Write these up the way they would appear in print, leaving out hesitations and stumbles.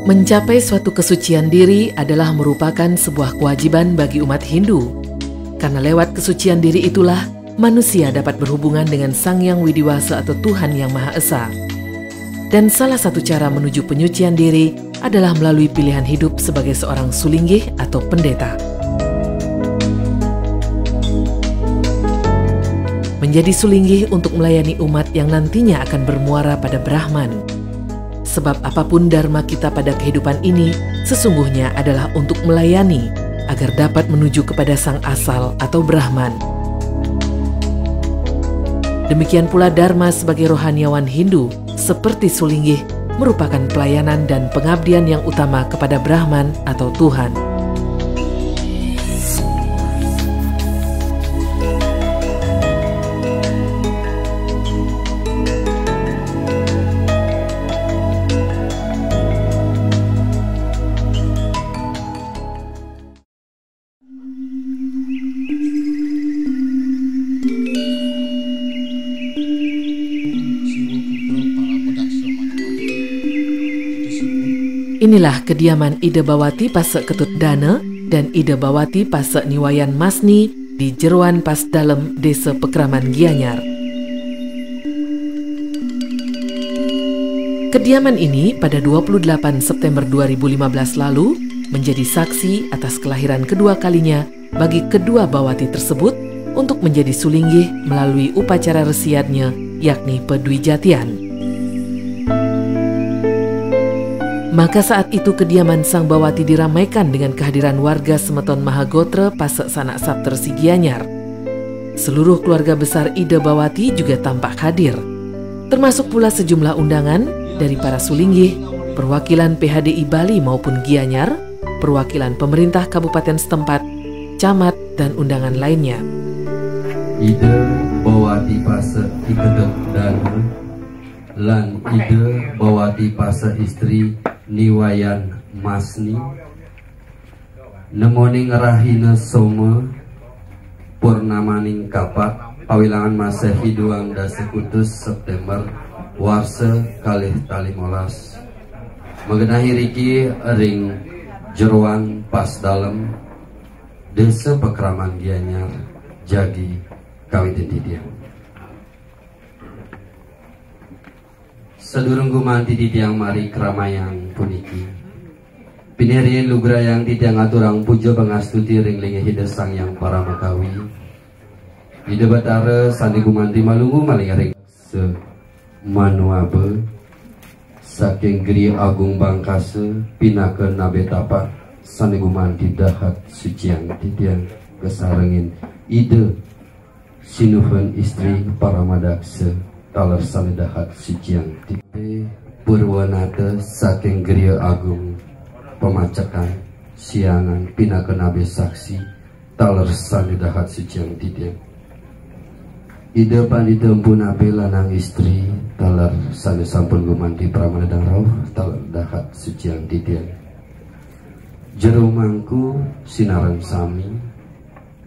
Mencapai suatu kesucian diri adalah merupakan sebuah kewajiban bagi umat Hindu. Karena lewat kesucian diri itulah manusia dapat berhubungan dengan Sang Yang Widiwasa atau Tuhan Yang Maha Esa. Dan salah satu cara menuju penyucian diri adalah melalui pilihan hidup sebagai seorang sulinggih atau pendeta. Menjadi sulinggih untuk melayani umat yang nantinya akan bermuara pada Brahman. Sebab apapun dharma kita pada kehidupan ini sesungguhnya adalah untuk melayani agar dapat menuju kepada Sang Asal atau Brahman. Demikian pula dharma sebagai rohaniawan Hindu seperti sulinggih merupakan pelayanan dan pengabdian yang utama kepada Brahman atau Tuhan. Inilah kediaman Ida Bawati Pase Ketut Dana dan Ida Bawati Pase Niwayan Masni di Jeroan Pas Dalem, Desa Pekraman Gianyar. Kediaman ini pada 28 September 2015 lalu menjadi saksi atas kelahiran kedua kalinya bagi kedua Bawati tersebut untuk menjadi sulinggih melalui upacara resiatnya yakni Pedwijatian. Maka saat itu kediaman Sang Bawati diramaikan dengan kehadiran warga Semeton Mahagotra Pase Sanak Saptersi Gianyar. Seluruh keluarga besar Ida Bawati juga tampak hadir, termasuk pula sejumlah undangan dari para sulinggih, perwakilan PHDI Bali maupun Gianyar, perwakilan pemerintah kabupaten setempat, camat, dan undangan lainnya. Ida Bawati Pase Ketut Dana lan Ida Bawati Pase istri Niwayan Masni nemoning rahina soma purnamaning kapat pawilangan Masehi 2 September warsa kalih tali molas mengenahi riki ring Jeroan Pas Dalem, Desa Pekraman Gianyar, Jagi Kawitin Didiang. Sedurung gumanti didiang mari keramaian puniki pineri lugra yang didiang aturang pujo pangastuti ringlingi hida Sang Yang Paramakawi ida batara sandi gumanti malungu maling ring se manuabe saking Gri Agung Bangkase pinaka nabetapa sandi gumanti dahat suciang didiang kesarengin ida sinuhun istri Paramadaksa talar salidahat suciang tipe Purwanata saking Geria Agung pemacakan siangan pinaka nabe saksi talar salidahat suciang tipe ida pandita empun abe lanang istri talar sali sampun gumanti pramanadang rauh talar dahat suciang tipe jerumangku sinaran sami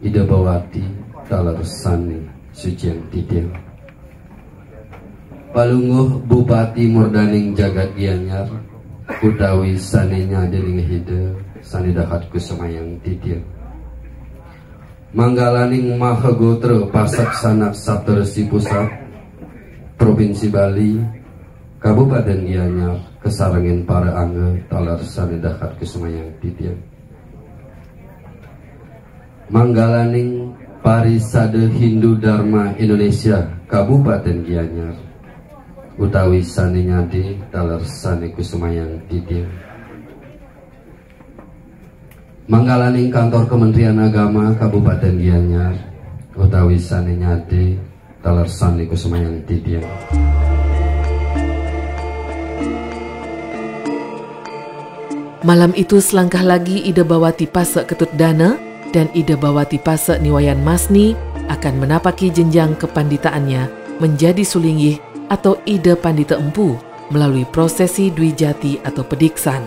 Ida Bawati talar sani suciang tipe Palungguh Bupati Murdaning Jagat Gianyar utawi sanenya deling hide sani dahat kusemayang titir manggalaning Mahagotra Pasak Sanak Saptersi Pusat Provinsi Bali Kabupaten Gianyar kesarengin para angge talar sani dahat kusemayang titir manggalaning Parisade Hindu Dharma Indonesia Kabupaten Gianyar utawi sani nyadi talar sani kusumayang didiang manggalaning kantor Kementerian Agama Kabupaten Gianyar utawi sani nyadi talar sani kusumayang didiang. Malam itu selangkah lagi Ida Bawati Pase Ketut Dana dan Ida Bawati Pase Niwayan Masni akan menapaki jenjang kepanditaannya menjadi sulinggih atau Ida Pandita Empu melalui prosesi Dwijati atau pediksan.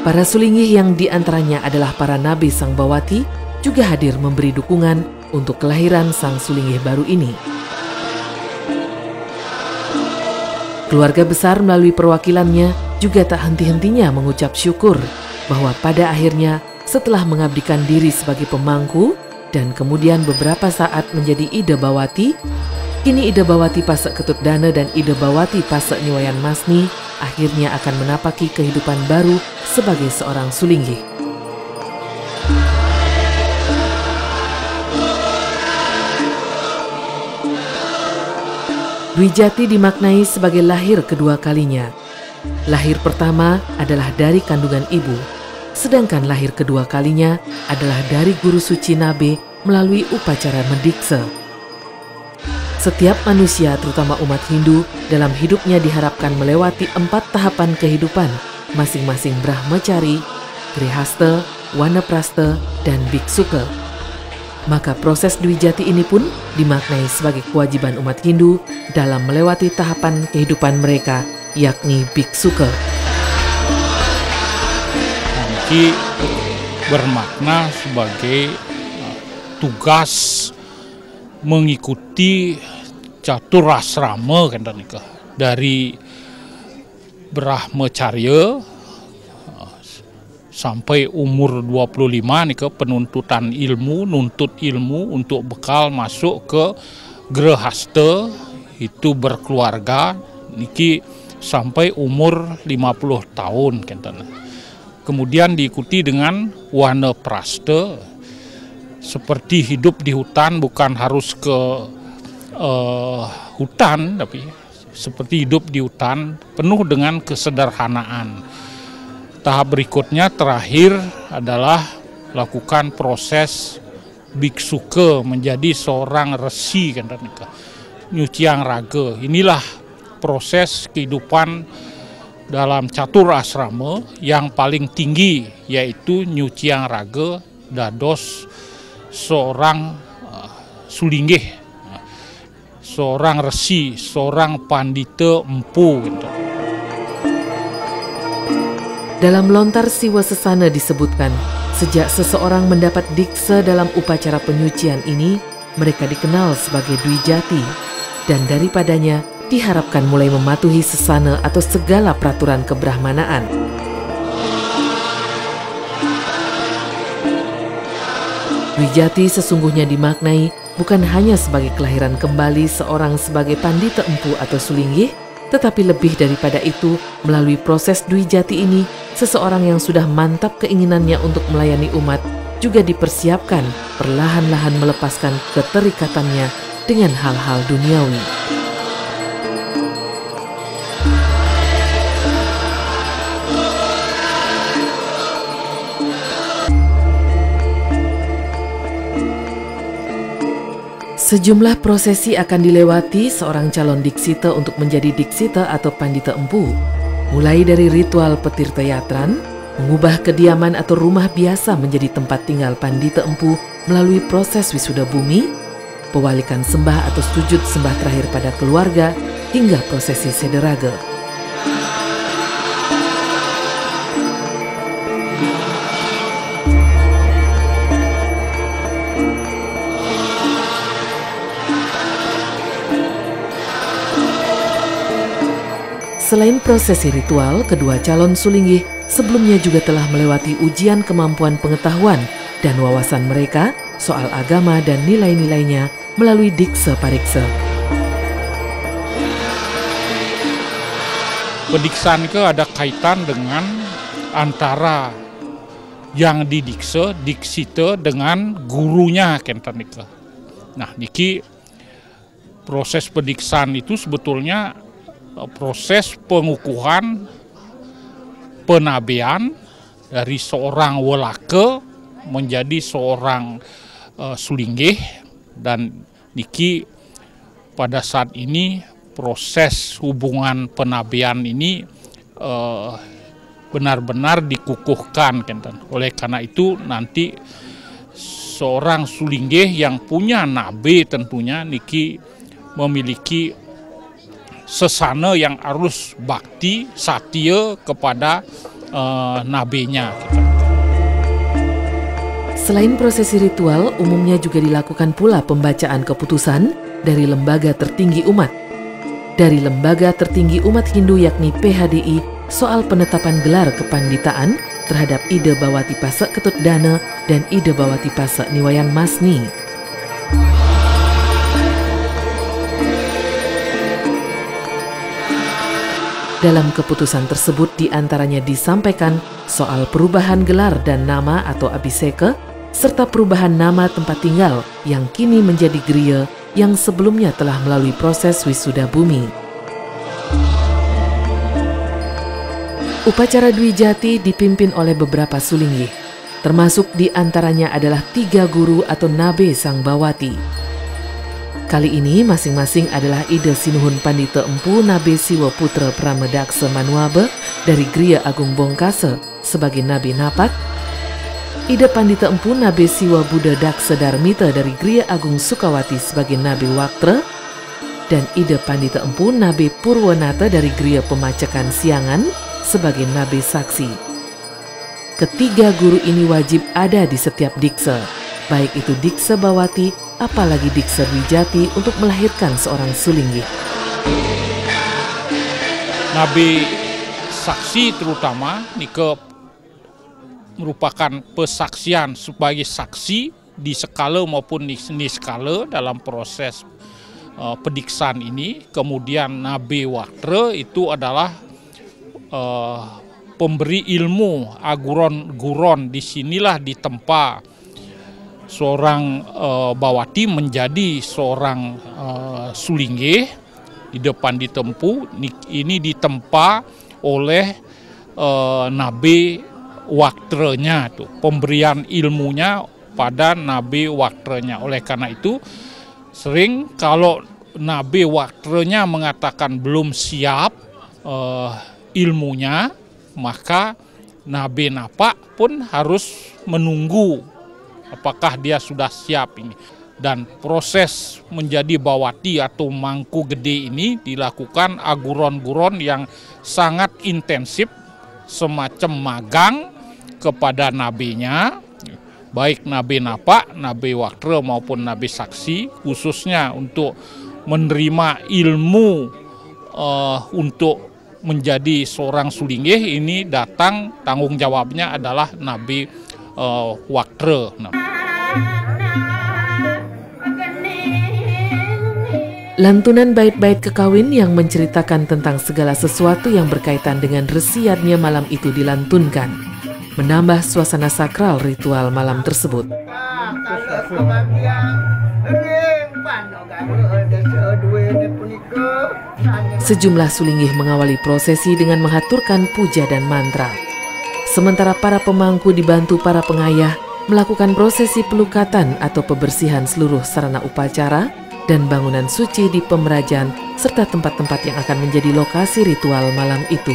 Para sulinggih yang diantaranya adalah para nabi Sang Bawati juga hadir memberi dukungan untuk kelahiran sang sulingih baru ini. Keluarga besar melalui perwakilannya juga tak henti-hentinya mengucap syukur bahwa pada akhirnya setelah mengabdikan diri sebagai pemangku dan kemudian beberapa saat menjadi Ida Bawati, kini Ida Bawati Pasek Ketutdana dan Ida Bawati Pasek Nyuwayan Masni akhirnya akan menapaki kehidupan baru sebagai seorang sulinggih. Dwi Jati dimaknai sebagai lahir kedua kalinya. Lahir pertama adalah dari kandungan ibu, sedangkan lahir kedua kalinya adalah dari guru suci Nabe melalui upacara mendikse. Setiap manusia, terutama umat Hindu, dalam hidupnya diharapkan melewati 4 tahapan kehidupan, masing-masing Brahmacari, Grihasta, Wanaprastha, dan Biksuka. Maka proses Dwi Jati ini pun dimaknai sebagai kewajiban umat Hindu dalam melewati tahapan kehidupan mereka, yakni Biksuka. Ini bermakna sebagai tugas mengikuti catur asrama kan dari Brahmacharya sampai umur 25 nih penuntutan ilmu, nuntut ilmu untuk bekal masuk ke Grihasta, itu berkeluarga niki sampai umur 50 tahun kan. Kemudian diikuti dengan Wanaprastha, seperti hidup di hutan, bukan harus ke hutan, tapi seperti hidup di hutan penuh dengan kesederhanaan. Tahap berikutnya terakhir adalah lakukan proses biksuka, menjadi seorang resi kan, nyuciang raga. Inilah proses kehidupan dalam catur asrama yang paling tinggi, yaitu nyuciang raga dados seorang sulinggih, seorang resi, seorang pandita empu gitu. Dalam lontar Siwa Sesana disebutkan, sejak seseorang mendapat diksa dalam upacara penyucian ini, mereka dikenal sebagai Dwi Jati, dan daripadanya diharapkan mulai mematuhi sesana atau segala peraturan kebrahmanaan. Dwi Jati sesungguhnya dimaknai bukan hanya sebagai kelahiran kembali seorang sebagai pandita empu atau sulinggih, tetapi lebih daripada itu, melalui proses Dwi Jati ini, seseorang yang sudah mantap keinginannya untuk melayani umat juga dipersiapkan perlahan-lahan melepaskan keterikatannya dengan hal-hal duniawi. Sejumlah prosesi akan dilewati seorang calon diksita untuk menjadi diksita atau pandita empu. Mulai dari ritual petirta yatran, mengubah kediaman atau rumah biasa menjadi tempat tinggal pandita empu melalui proses wisuda bumi, pewalikan sembah atau sujud sembah terakhir pada keluarga, hingga prosesi sederaga. Selain prosesi ritual, kedua calon sulinggih sebelumnya juga telah melewati ujian kemampuan pengetahuan dan wawasan mereka soal agama dan nilai-nilainya melalui diksa pariksa. Pediksaan itu ada kaitan dengan antara yang didiksa, diksita dengan gurunya kenten nika. Nah, niki proses pediksaan itu sebetulnya proses pengukuhan penabian dari seorang welaka menjadi seorang sulinggih, dan niki pada saat ini proses hubungan penabian ini benar-benar dikukuhkan. Oleh karena itu nanti seorang sulinggih yang punya nabe tentunya niki memiliki sesana yang harus bakti, satya kepada nabenya. Selain prosesi ritual, umumnya juga dilakukan pula pembacaan keputusan dari lembaga tertinggi umat. Dari lembaga tertinggi umat Hindu yakni PHDI soal penetapan gelar kepanditaan terhadap Ida Bawati Pasek Ketut Dana dan Ida Bawati Pasek Niwayan Masni. Dalam keputusan tersebut diantaranya disampaikan soal perubahan gelar dan nama atau abhiseka, serta perubahan nama tempat tinggal yang kini menjadi Griya yang sebelumnya telah melalui proses wisuda bumi. Upacara Dwi Jati dipimpin oleh beberapa sulinggih, termasuk diantaranya adalah 3 guru atau nabe Sang Bawati. Kali ini masing-masing adalah Ida Sinuhun Pandita Empu Nabe Siwa Putra Pramedaksa Manuabe dari Griya Agung Bongkasa sebagai Nabe Napak, Ida Pandita Empu Nabe Siwa Buddha Daksa Darmita dari Griya Agung Sukawati sebagai Nabe Waktra, dan Ida Pandita Empu Nabe Purwanata dari Griya Pemacakan Siangan sebagai Nabe Saksi. Ketiga guru ini wajib ada di setiap diksa, baik itu diksa Bawati apalagi diksa Dwi Jati untuk melahirkan seorang sulinggih. Nabe Saksi terutama nika merupakan pesaksian sebagai saksi di skala maupun di skala dalam proses pediksaan ini. Kemudian Nabe Waktra itu adalah pemberi ilmu, aguron-guron. Disinilah ditempa seorang Bawati menjadi seorang sulinggih di depan ditempu. Ini ditempa oleh Nabe Waktranya, tuh pemberian ilmunya pada Nabe Waktranya. Oleh karena itu sering kalau Nabe Waktranya mengatakan belum siap ilmunya, maka Nabe Napak pun harus menunggu apakah dia sudah siap ini. Dan proses menjadi Bawati atau Mangku Gede ini dilakukan aguron-guron yang sangat intensif, semacam magang kepada nabenya, baik Nabe Napak, Nabe Waktra maupun Nabe Saksi, khususnya untuk menerima ilmu untuk menjadi seorang sulinggih. Ini datang tanggung jawabnya adalah Nabe Waktra. Lantunan bait-bait kekawin yang menceritakan tentang segala sesuatu yang berkaitan dengan resiadnya malam itu dilantunkan, menambah suasana sakral ritual malam tersebut. Sejumlah sulinggih mengawali prosesi dengan menghaturkan puja dan mantra. Sementara para pemangku dibantu para pengayah melakukan prosesi pelukatan atau pembersihan seluruh sarana upacara dan bangunan suci di Pemerajan serta tempat-tempat yang akan menjadi lokasi ritual malam itu.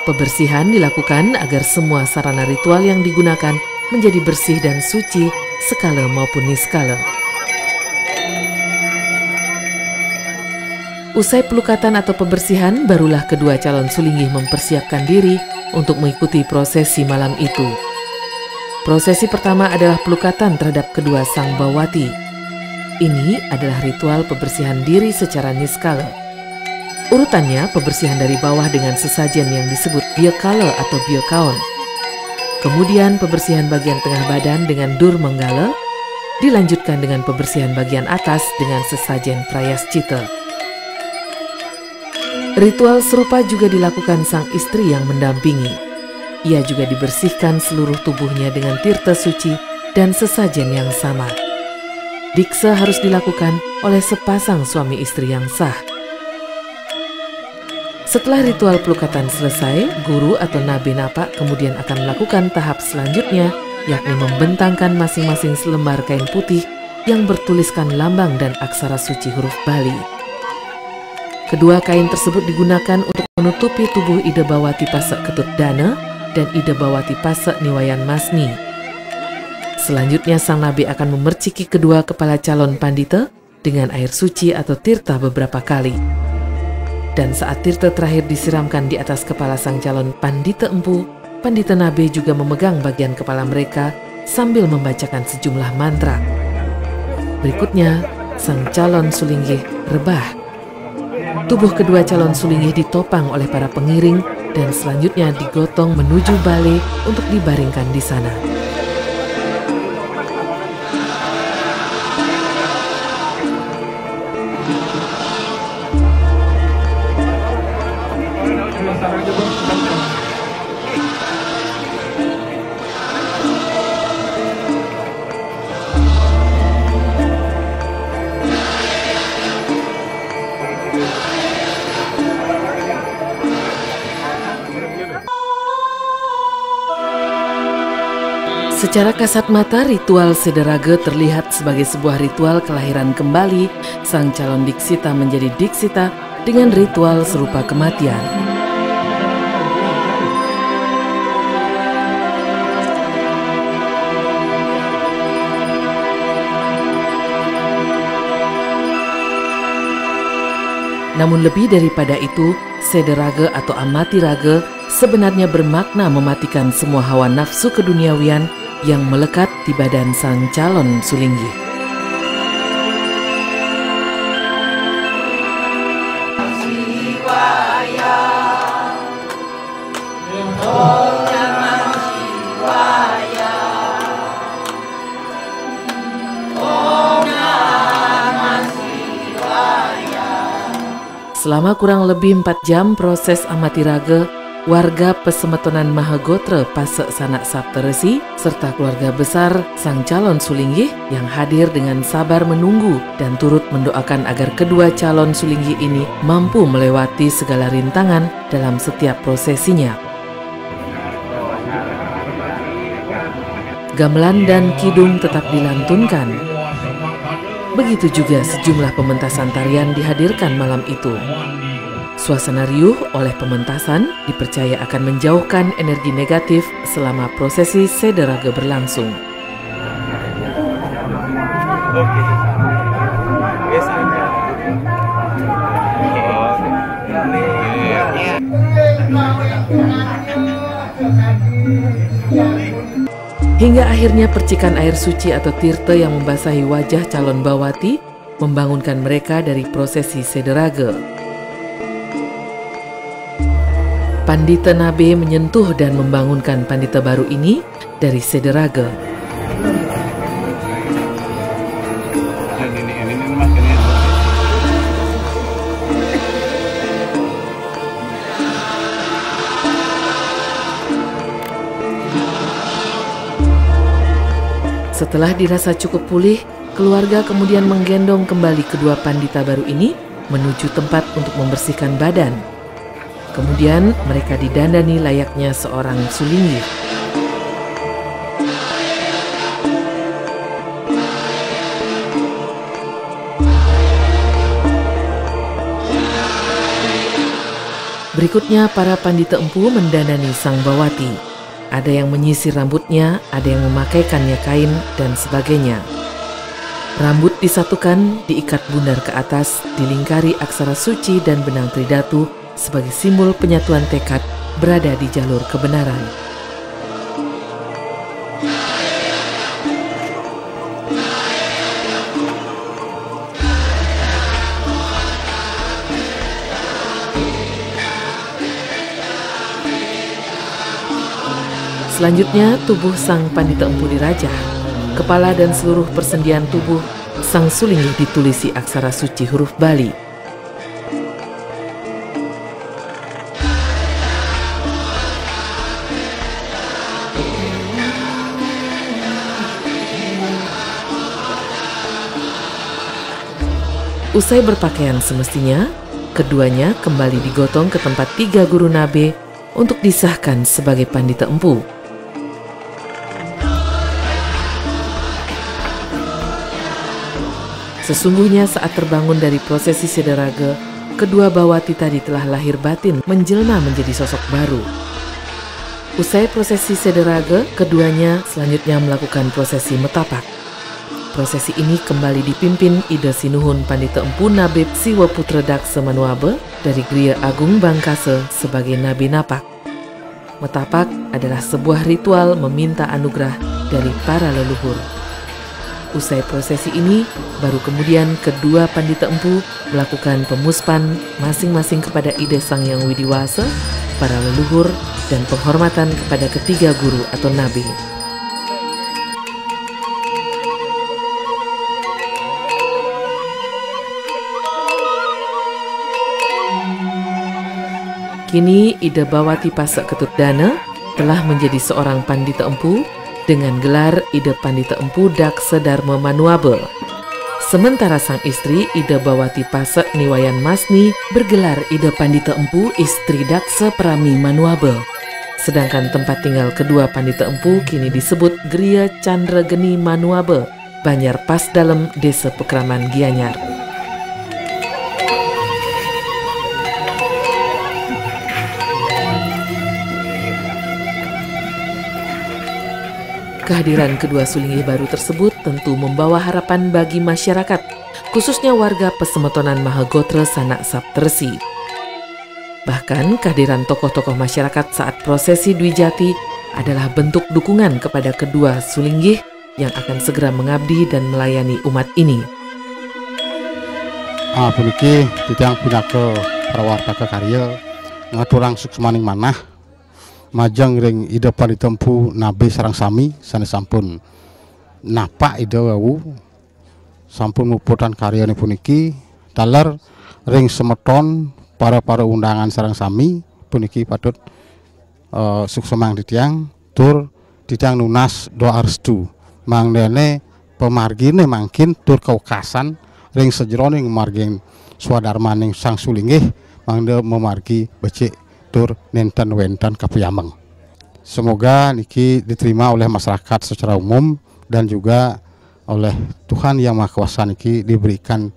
Pembersihan dilakukan agar semua sarana ritual yang digunakan menjadi bersih dan suci skala maupun niskala. Usai pelukatan atau pembersihan, barulah kedua calon sulinggih mempersiapkan diri untuk mengikuti prosesi malam itu. Prosesi pertama adalah pelukatan terhadap kedua Sang Bawati. Ini adalah ritual pembersihan diri secara niskala. Urutannya pembersihan dari bawah dengan sesajen yang disebut biakala atau biakaon. Kemudian pembersihan bagian tengah badan dengan dur menggala, dilanjutkan dengan pembersihan bagian atas dengan sesajen prayascita. Ritual serupa juga dilakukan sang istri yang mendampingi. Ia juga dibersihkan seluruh tubuhnya dengan tirta suci dan sesajen yang sama. Diksa harus dilakukan oleh sepasang suami istri yang sah. Setelah ritual pelukatan selesai, guru atau Nabe Napak kemudian akan melakukan tahap selanjutnya, yakni membentangkan masing-masing selembar kain putih yang bertuliskan lambang dan aksara suci huruf Bali. Kedua kain tersebut digunakan untuk menutupi tubuh Ida Bawati Pasek Ketut Dana dan Ida Bawati Pasek Niwayan Masni. Selanjutnya sang nabi akan memerciki kedua kepala calon pandita dengan air suci atau tirta beberapa kali. Dan saat tirta terakhir disiramkan di atas kepala sang calon pandita empu, Pandita Nabe juga memegang bagian kepala mereka sambil membacakan sejumlah mantra. Berikutnya, sang calon sulinggih rebah. Tubuh kedua calon sulinggih ditopang oleh para pengiring dan selanjutnya digotong menuju balai untuk dibaringkan di sana. Secara kasat mata, ritual Sederaga terlihat sebagai sebuah ritual kelahiran kembali sang calon diksita menjadi diksita dengan ritual serupa kematian. Namun lebih daripada itu, Sederaga atau Amati Raga sebenarnya bermakna mematikan semua hawa nafsu keduniawian yang melekat di badan sang calon sulinggih. Selama kurang lebih 4 jam proses Amati Raga, warga Pesemetonan Mahagotra Pasek Sanak Saptarsi serta keluarga besar sang calon sulinggih yang hadir dengan sabar menunggu dan turut mendoakan agar kedua calon sulinggih ini mampu melewati segala rintangan dalam setiap prosesinya. Gamelan dan kidung tetap dilantunkan. Begitu juga sejumlah pementasan tarian dihadirkan malam itu. Suasana riuh oleh pementasan dipercaya akan menjauhkan energi negatif selama prosesi Sederaga berlangsung. Hingga akhirnya percikan air suci atau tirta yang membasahi wajah calon bawati membangunkan mereka dari prosesi Sederaga. Pandita Nabe menyentuh dan membangunkan pandita baru ini dari Sederaga. Setelah dirasa cukup pulih, keluarga kemudian menggendong kembali kedua pandita baru ini menuju tempat untuk membersihkan badan. Kemudian mereka didandani layaknya seorang sulinggih. Berikutnya para pandita empu mendandani sang bawati. Ada yang menyisir rambutnya, ada yang memakaikannya kain, dan sebagainya. Rambut disatukan, diikat bundar ke atas, dilingkari aksara suci dan benang tridatu sebagai simbol penyatuan tekad berada di jalur kebenaran. Selanjutnya, tubuh sang pandita empu dirajah. Kepala dan seluruh persendian tubuh sang sulinggih ditulisi aksara suci huruf Bali. Usai berpakaian semestinya, keduanya kembali digotong ke tempat 3 guru Nabe untuk disahkan sebagai pandita empu. Sesungguhnya saat terbangun dari prosesi Sederaga, kedua bawati tadi telah lahir batin menjelma menjadi sosok baru. Usai prosesi Sederaga, keduanya selanjutnya melakukan prosesi metapak. Prosesi ini kembali dipimpin Ida Sinuhun Pandita Empu Nabib Siwa Putra Daksa Manuabe dari Griya Agung Bangkase sebagai Nabi Napak. Metapak adalah sebuah ritual meminta anugerah dari para leluhur. Usai prosesi ini, baru kemudian kedua pandita empu melakukan pemuspan masing-masing kepada Ida Sang Hyang Widiwasa, para leluhur, dan penghormatan kepada ketiga guru atau nabi. Kini Ida Bawati Pasak Ketutdana telah menjadi seorang pandita empu dengan gelar Ida Pandita Empu Daksa Dharma Manuabe. Sementara sang istri Ida Bawati Pasak Niwayan Masni bergelar Ida Pandita Empu Istri Daksa Prami Manuabe. Sedangkan tempat tinggal kedua pandita empu kini disebut Gria Chandra Geni Manuabe, Banjar Pas Dalem, Desa Pekraman Gianyar. Kehadiran kedua Sulingih baru tersebut tentu membawa harapan bagi masyarakat, khususnya warga Pesemetonan Mahagotra Sanak Saptersi. Bahkan kehadiran tokoh-tokoh masyarakat saat prosesi Dwi Jati adalah bentuk dukungan kepada kedua Sulingih yang akan segera mengabdi dan melayani umat ini. Puniki titiang pinake prawarta karya ngaturang suksmaning manah majang ring Ida Pandita Empu nabe sareng sami sanes sampun napak Ida wau sampun muputan karyane puniki dalar ring semeton para undangan sareng sami puniki patut suksomang titiang tur titiang nunas doa restu mangdene pemargine mangkin tur kaukasan ring sejroning marging swadarmaning Sang Sulingih mangde memargi becik tur nenten wentan kapuyameng. Semoga niki diterima oleh masyarakat secara umum dan juga oleh Tuhan Yang Maha Kuasa niki diberikan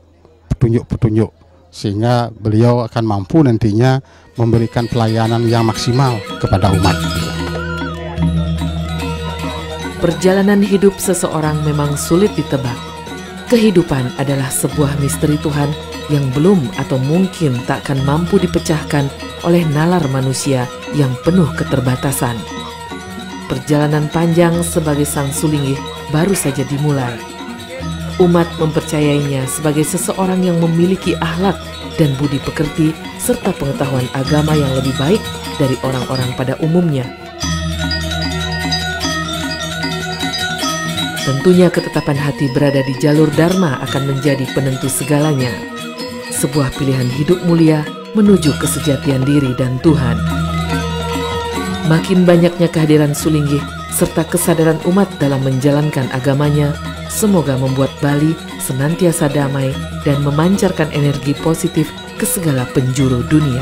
petunjuk-petunjuk sehingga beliau akan mampu nantinya memberikan pelayanan yang maksimal kepada umat. Perjalanan hidup seseorang memang sulit ditebak. Kehidupan adalah sebuah misteri Tuhan yang belum atau mungkin tak akan mampu dipecahkan oleh nalar manusia yang penuh keterbatasan. Perjalanan panjang sebagai Sang Sulingih baru saja dimulai. Umat mempercayainya sebagai seseorang yang memiliki akhlak dan budi pekerti serta pengetahuan agama yang lebih baik dari orang-orang pada umumnya. Tentunya ketetapan hati berada di jalur Dharma akan menjadi penentu segalanya. Sebuah pilihan hidup mulia menuju kesejatian diri dan Tuhan. Makin banyaknya kehadiran Sulingih serta kesadaran umat dalam menjalankan agamanya, semoga membuat Bali senantiasa damai dan memancarkan energi positif ke segala penjuru dunia.